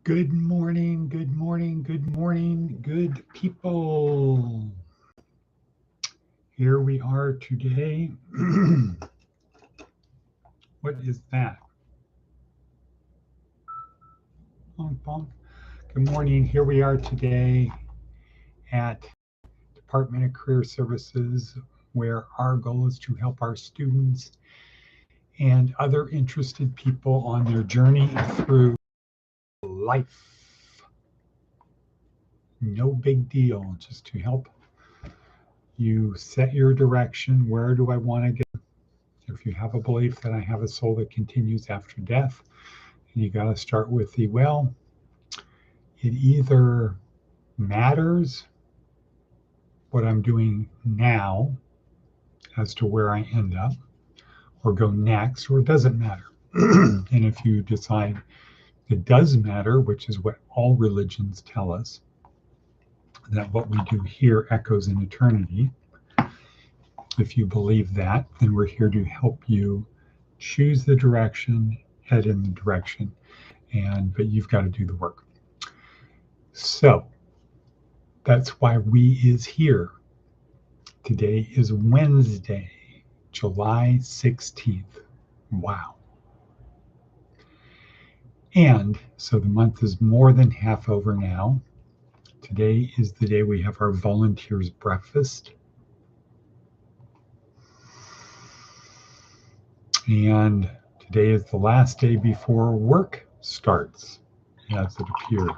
Good morning, good morning, good morning, good people. Here we are today. What is that? Good morning. Here we are today at Department of Career Services, where our goal is to help our students and other interested people on their journey through life. No big deal, just to help you set your direction. Where do I want to go? If you have a belief that I have a soul that continues after death, and you got to start with it either matters what I'm doing now as to where I end up, or go next, or it doesn't matter. And if you decide it does matter, which is what all religions tell us, that what we do here echoes in eternity, if you believe that, then we're here to help you choose the direction, head in the direction, but you've got to do the work. So that's why we is here. Today is Wednesday, July 16th. Wow. And so the month is more than half over now. Today is the day we have our volunteers breakfast. And today is the last day before work starts, as it appears.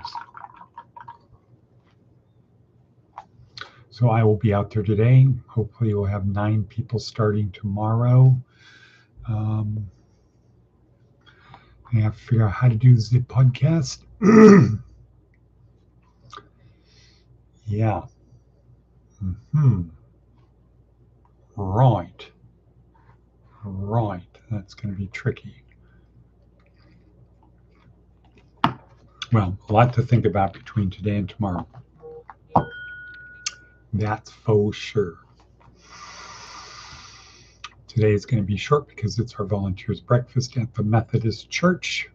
So I will be out there today. Hopefully we'll have 9 people starting tomorrow. I have to figure out how to do the podcast. Yeah. Right. That's going to be tricky. Well, a lot to think about between today and tomorrow. That's for sure. Today is going to be short because it's our volunteers breakfast at the Methodist Church.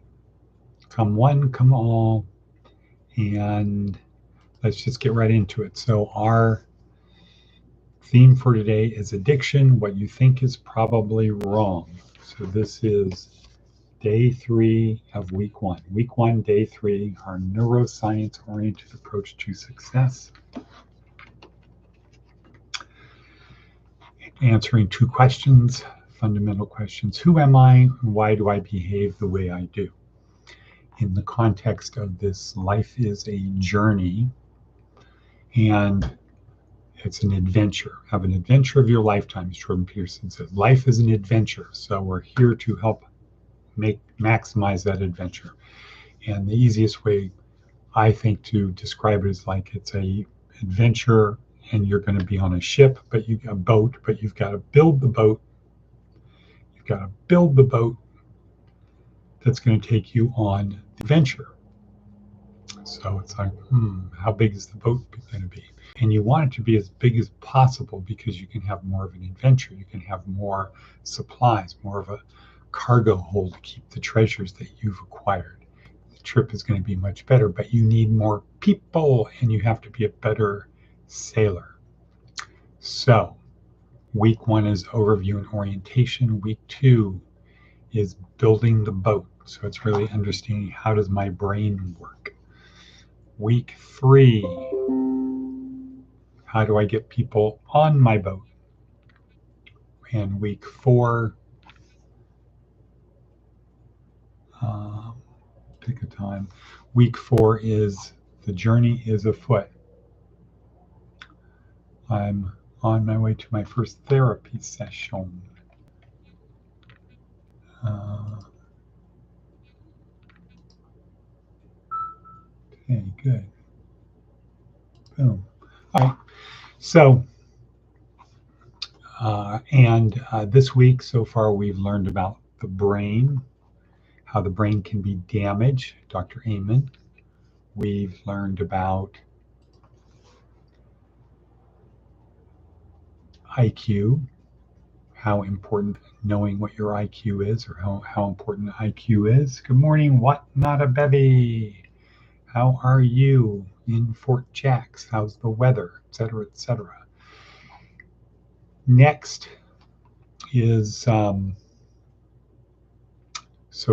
Come one, come all. And let's just get right into it. So our theme for today is addiction, what you think is probably wrong. So this is day 3 of week 1. Week 1, day 3, our neuroscience-oriented approach to success. Answering 2 questions, fundamental questions. Who am I? Why do I behave the way I do? In the context of this, life is a journey, and it's an adventure. Have an adventure of your lifetime, as Jordan Peterson says. Life is an adventure, so we're here to help maximize that adventure. And the easiest way, I think, to describe it is like it's a adventure, and you're going to be on a ship, but you've got a boat, but you've got to build the boat. You've got to build the boat that's going to take you on the adventure. So it's like, how big is the boat going to be? And you want it to be as big as possible because you can have more of an adventure. You can have more supplies, more of a cargo hold to keep the treasures that you've acquired. The trip is going to be much better, but you need more people, and you have to be a better sailor. So week 1 is overview and orientation. Week 2 is building the boat. So it's really understanding, how does my brain work? Week 3, how do I get people on my boat? And week 4, pick a time. Week 4 is the journey is afoot. I'm on my way to my first therapy session. Okay, good. Boom. All right. So, this week so far, we've learned about the brain, how the brain can be damaged, Dr. Amen. We've learned about IQ, how important knowing what your IQ is, or how important IQ is. Good morning, what not a bevy. How are you in Fort Jacks? How's the weather, etc., etc.? Next is, so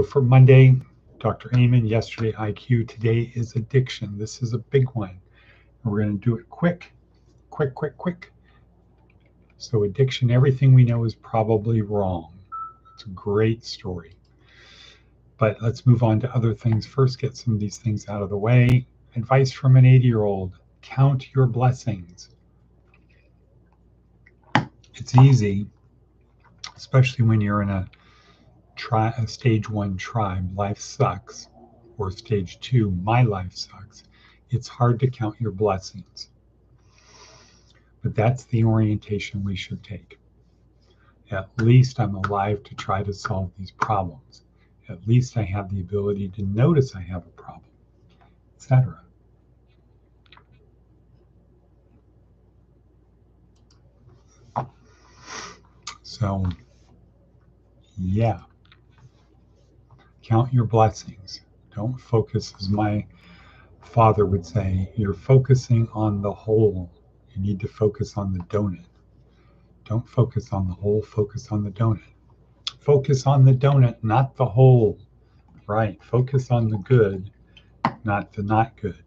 for Monday, Dr. Amen, yesterday IQ, today is addiction. This is a big one. We're going to do it quick. So addiction, everything we know is probably wrong. It's a great story. But let's move on to other things. First, get some of these things out of the way. Advice from an 80-year-old: count your blessings. It's easy, especially when you're in a stage 1 tribe, life sucks, or stage 2, my life sucks. It's hard to count your blessings. But that's the orientation we should take. At least I'm alive to try to solve these problems. At least I have the ability to notice I have a problem, etc. So, yeah, count your blessings. Don't focus, as my father would say, you're focusing on the whole. You need to focus on the donut. Don't focus on the whole, focus on the donut. Focus on the donut, not the whole. Right, focus on the good, not the not good.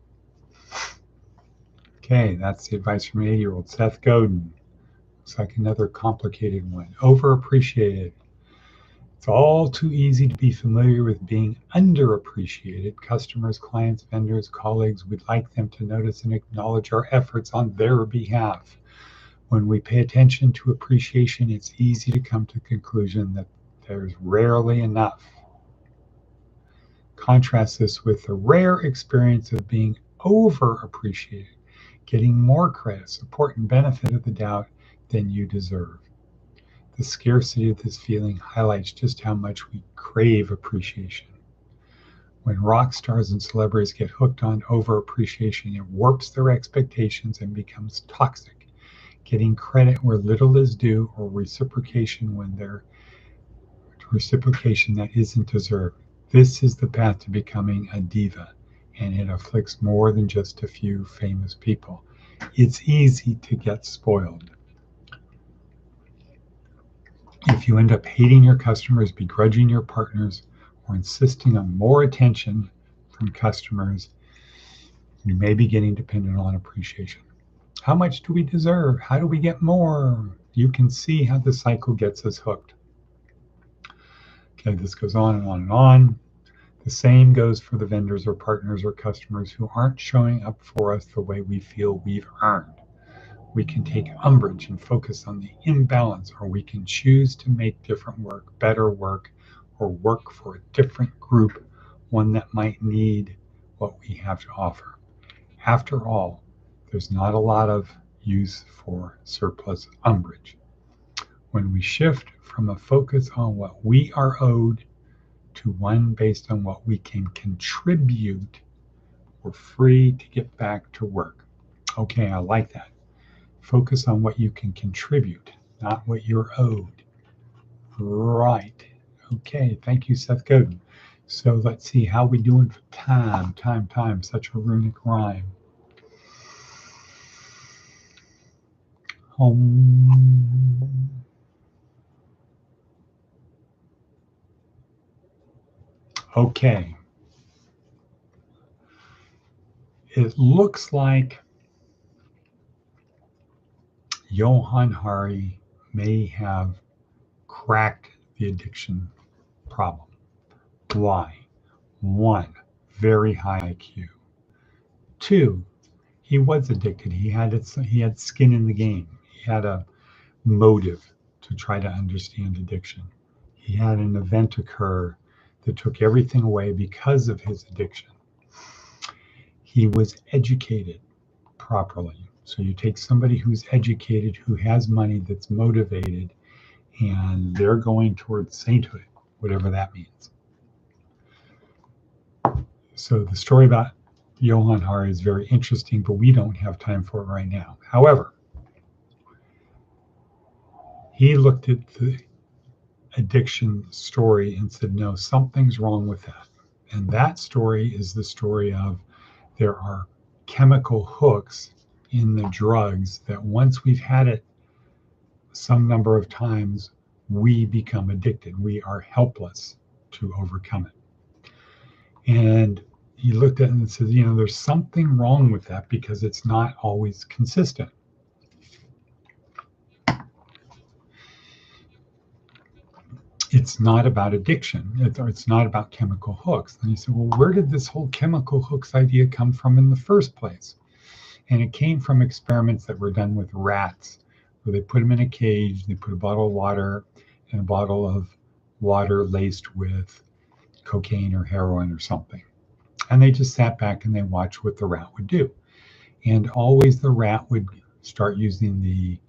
Okay, that's the advice from an 80-year-old. Seth Godin. Looks like another complicated one. Overappreciated. It's all too easy to be familiar with being underappreciated. Customers, clients, vendors, colleagues, we'd like them to notice and acknowledge our efforts on their behalf. When we pay attention to appreciation, it's easy to come to the conclusion that there's rarely enough. Contrast this with the rare experience of being overappreciated, getting more credit, support, and benefit of the doubt than you deserve. The scarcity of this feeling highlights just how much we crave appreciation. When rock stars and celebrities get hooked on overappreciation, it warps their expectations and becomes toxic. Getting credit where little is due, or reciprocation when there's reciprocation that isn't deserved. This is the path to becoming a diva, and it afflicts more than just a few famous people. It's easy to get spoiled. If you end up hating your customers, begrudging your partners, or insisting on more attention from customers, you may be getting dependent on appreciation. How much do we deserve? How do we get more? You can see how the cycle gets us hooked. Okay, this goes on and on and on. The same goes for the vendors or partners or customers who aren't showing up for us the way we feel we've earned. We can take umbrage and focus on the imbalance, or we can choose to make different work, better work, or work for a different group, one that might need what we have to offer. After all, there's not a lot of use for surplus umbrage. When we shift from a focus on what we are owed to one based on what we can contribute, we're free to get back to work. Okay, I like that. Focus on what you can contribute, not what you're owed. Right. Okay, thank you, Seth Godin. So let's see, how we doing for time, such a runic rhyme. Okay. It looks like Johann Hari may have cracked the addiction problem. Why? 1, very high IQ. 2, he was addicted. He had skin in the game. He had a motive to try to understand addiction. He had an event occur that took everything away because of his addiction. He was educated properly. So you take somebody who's educated, who has money, that's motivated, and they're going towards sainthood, whatever that means. So the story about Johann Hari is very interesting, but we don't have time for it right now. However, he looked at the addiction story and said, no, something's wrong with that. And that story is the story of there are chemical hooks in the drugs that once we've had it some number of times, we become addicted. We are helpless to overcome it. And he looked at it and said, there's something wrong with that because it's not always consistent. It's not about addiction. It's not about chemical hooks. And he said, well, where did this whole chemical hooks idea come from in the first place? And it came from experiments that were done with rats, where they put them in a cage, they put a bottle of water and a bottle of water laced with cocaine or heroin or something. And they just sat back and they watched what the rat would do. And always the rat would start using the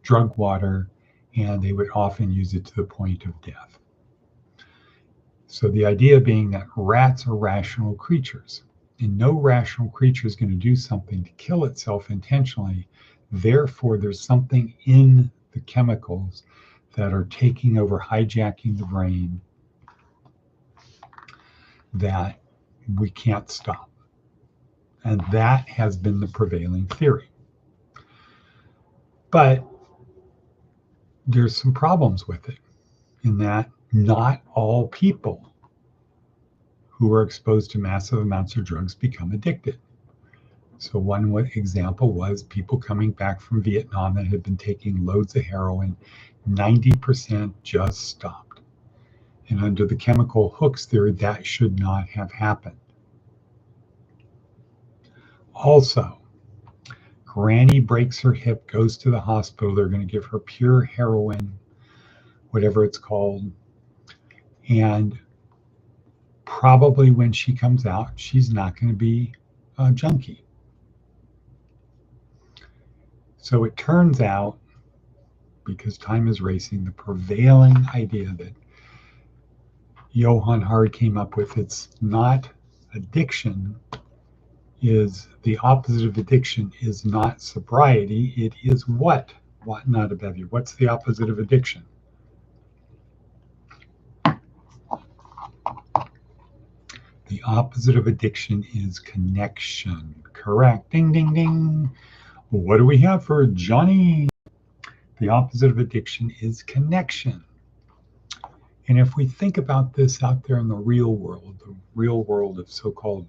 drug water, and they would often use it to the point of death. So the idea being that rats are rational creatures, and no rational creature is going to do something to kill itself intentionally. Therefore, there's something in the chemicals that are taking over, hijacking the brain, that we can't stop. And that has been the prevailing theory. But there's some problems with it, in that not all people who are exposed to massive amounts of drugs become addicted. So one example was people coming back from Vietnam that had been taking loads of heroin, 90% just stopped. And under the chemical hooks theory, that should not have happened. Also, Granny breaks her hip, goes to the hospital. They're going to give her pure heroin, whatever it's called. And probably when she comes out, she's not going to be a junkie. So it turns out, because time is racing, the prevailing idea that Johann Hari came up with, it's not addiction, is the opposite of addiction is not sobriety. It is what? What, not a bevy. What's the opposite of addiction? The opposite of addiction is connection. Correct. Ding, ding, ding. What do we have for Johnny? The opposite of addiction is connection. And if we think about this out there in the real world of so-called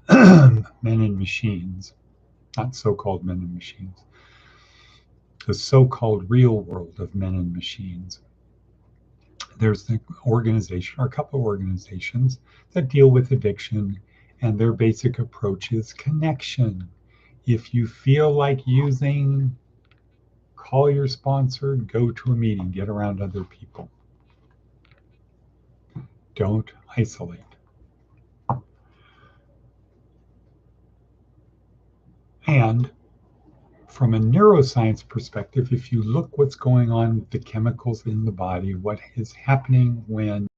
men and machines, not so-called men and machines, the so-called real world of men and machines, there's the organization, or a couple of organizations that deal with addiction, and their basic approach is connection. If you feel like using, call your sponsor, go to a meeting, get around other people. Don't isolate. And from a neuroscience perspective, if you look what's going on with the chemicals in the body, what is happening when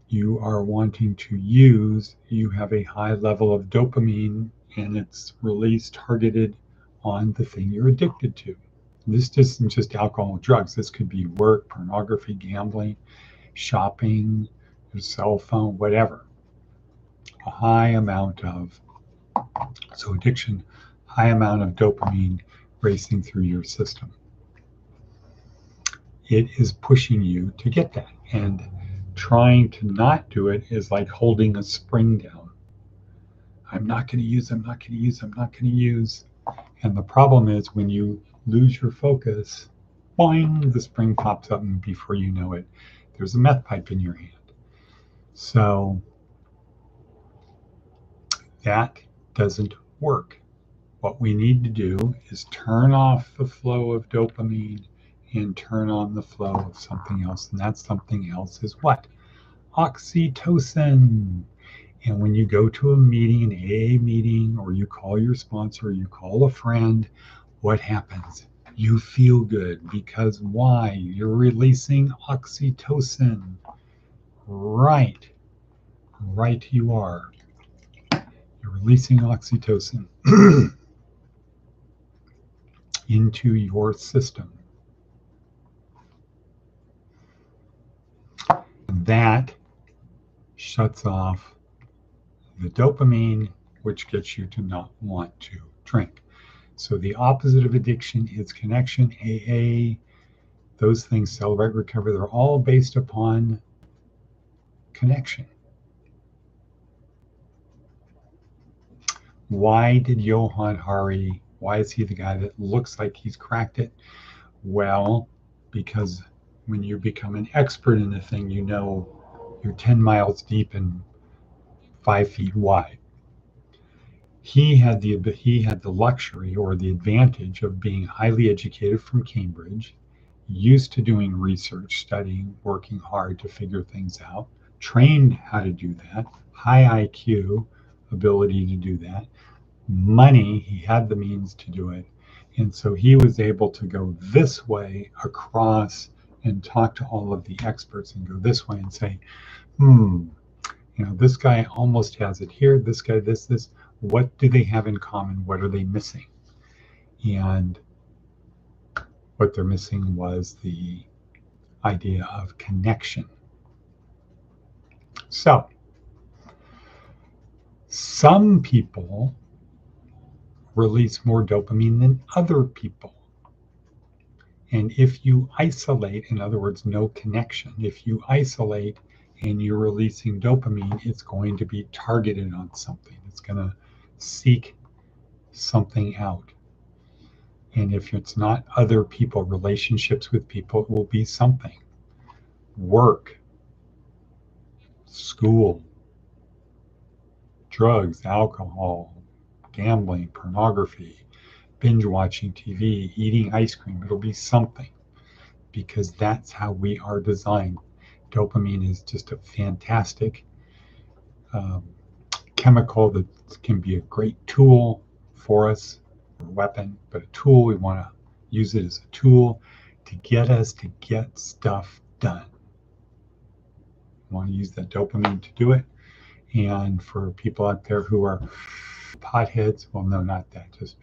you are wanting to use, you have a high level of dopamine, and it's released targeted on the thing you're addicted to. This isn't just alcohol and drugs. This could be work, pornography, gambling, shopping, your cell phone, whatever. A high amount of, so addiction, high amount of dopamine racing through your system. It is pushing you to get that. And trying to not do it is like holding a spring down. I'm not going to use, I'm not going to use, I'm not going to use. And the problem is when you lose your focus, boing, the spring pops up, and before you know it, there's a meth pipe in your hand. So that doesn't work. What we need to do is turn off the flow of dopamine and turn on the flow of something else. And that something else is what? Oxytocin. And when you go to a meeting, an AA meeting, or you call your sponsor, or you call a friend, what happens? You feel good. Because why? You're releasing oxytocin. Right. Right you are. You're releasing oxytocin into your system. And that shuts off the dopamine, which gets you to not want to drink. So the opposite of addiction is connection. AA, those things, Celebrate Recovery, they're all based upon connection. Why did Johann Hari, why is he the guy that looks like he's cracked it? Well, because when you become an expert in the thing, you know you're 10 miles deep and 5 feet wide. He had the luxury or the advantage of being highly educated from Cambridge, used to doing research, studying, working hard to figure things out, trained how to do that, high IQ, ability to do that, money, he had the means to do it. And so he was able to go this way across and talk to all of the experts and go this way and say, this guy almost has it here, this guy, this. What do they have in common? What are they missing? And what they're missing was the idea of connection. So, some people release more dopamine than other people. And if you isolate, in other words, no connection, if you isolate and you're releasing dopamine, it's going to be targeted on something. It's going to seek something out. And if it's not other people, relationships with people, it will be something. Work, school, drugs, alcohol, gambling, pornography, binge watching TV, eating ice cream. It'll be something, because that's how we are designed. Dopamine is just a fantastic chemical that can be a great tool for us, a weapon, but a tool. We want to use it as a tool to get us to get stuff done. We want to use that dopamine to do it. And for people out there who are potheads, well, no, not that, just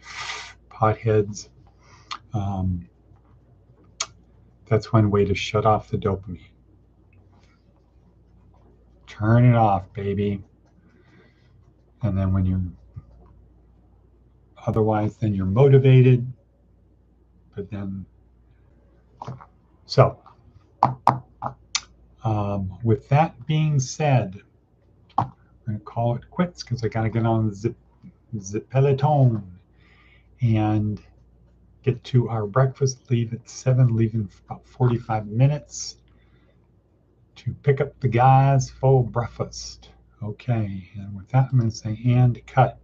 potheads, that's one way to shut off the dopamine. Turn it off, baby. And then when you're otherwise, then you're motivated. But then, so with that being said, I'm going to call it quits because I got to get on the peloton and get to our breakfast. Leave at 7, leave in about 45 minutes to pick up the guys for breakfast. Okay, and with that, I'm going to say and cut.